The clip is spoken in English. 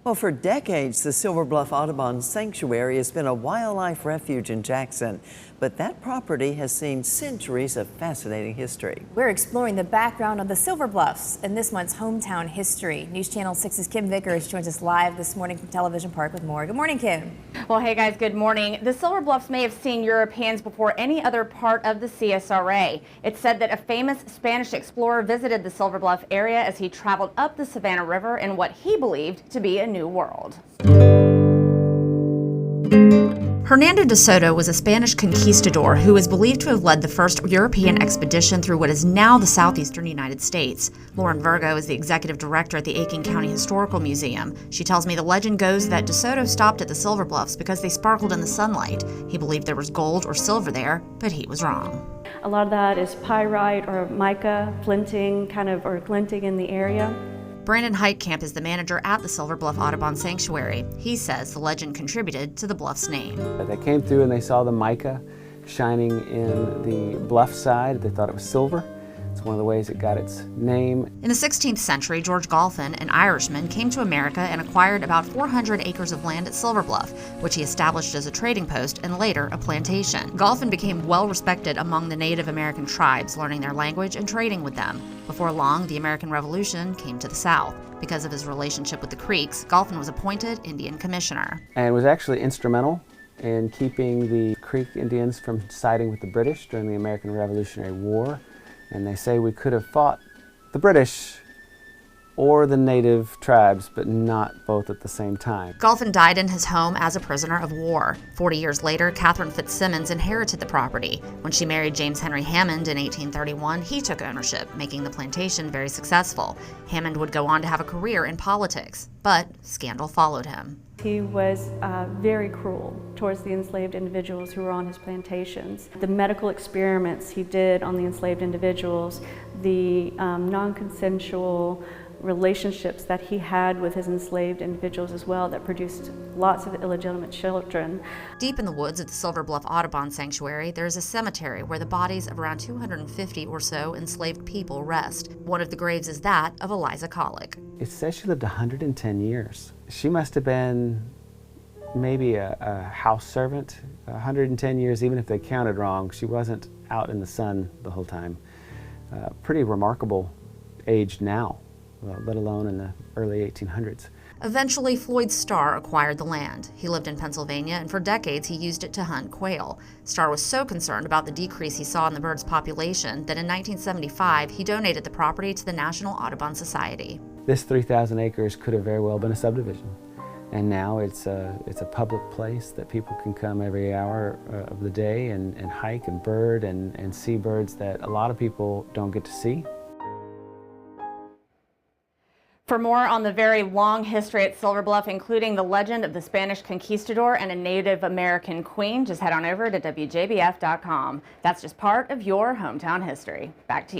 Well, for decades, the Silver Bluff Audubon Sanctuary has been a wildlife refuge in Jackson, but that property has seen centuries of fascinating history. We're exploring the background of the Silver Bluffs in this month's Hometown History. News Channel 6's Kim Vickers joins us live this morning from Television Park with more. Good morning, Kim. Well, hey guys, good morning. The Silver Bluffs may have seen Europeans before any other part of the CSRA. It's said that a famous Spanish explorer visited the Silver Bluff area as he traveled up the Savannah River in what he believed to be a new world. Hernando de Soto was a Spanish conquistador who is believed to have led the first European expedition through what is now the southeastern United States. Lauren Virgo is the executive director at the Aiken County Historical Museum. She tells me the legend goes that de Soto stopped at the Silver Bluffs because they sparkled in the sunlight. He believed there was gold or silver there, but he was wrong. A lot of that is pyrite or mica, flinting, or glinting in the area. Brandon Heitkamp is the manager at the Silver Bluff Audubon Sanctuary. He says the legend contributed to the Bluffs name. They came through and they saw the mica shining in the bluff side. They thought it was silver. It's one of the ways it got its name. In the 16th century, George Golphin, an Irishman, came to America and acquired about 400 acres of land at Silver Bluff, which he established as a trading post and later a plantation. Golphin became well respected among the Native American tribes, learning their language and trading with them. Before long, the American Revolution came to the South. Because of his relationship with the Creeks, Golphin was appointed Indian Commissioner. And was actually instrumental in keeping the Creek Indians from siding with the British during the American Revolutionary War. And they say we could have fought the British or the native tribes, but not both at the same time. Golphin died in his home as a prisoner of war. 40 years later, Catherine Fitzsimmons inherited the property. When she married James Henry Hammond in 1831, he took ownership, making the plantation very successful. Hammond would go on to have a career in politics, but scandal followed him. He was very cruel towards the enslaved individuals who were on his plantations. The medical experiments he did on the enslaved individuals, the non-consensual relationships that he had with his enslaved individuals as well that produced lots of illegitimate children. Deep in the woods at the Silver Bluff Audubon Sanctuary, there is a cemetery where the bodies of around 250 or so enslaved people rest. One of the graves is that of Eliza Collick. It says she lived 110 years. She must have been maybe a house servant. 110 years, even if they counted wrong, she wasn't out in the sun the whole time. Pretty remarkable age now, let alone in the early 1800s. Eventually, Floyd Starr acquired the land. He lived in Pennsylvania, and for decades he used it to hunt quail. Starr was so concerned about the decrease he saw in the bird's population that in 1975 he donated the property to the National Audubon Society. This 3,000 acres could have very well been a subdivision, and now it's a public place that people can come every hour of the day and hike and bird and see birds that a lot of people don't get to see. For more on the very long history at Silver Bluff, including the legend of the Spanish conquistador and a Native American queen, just head on over to WJBF.com. That's just part of your hometown history. Back to you.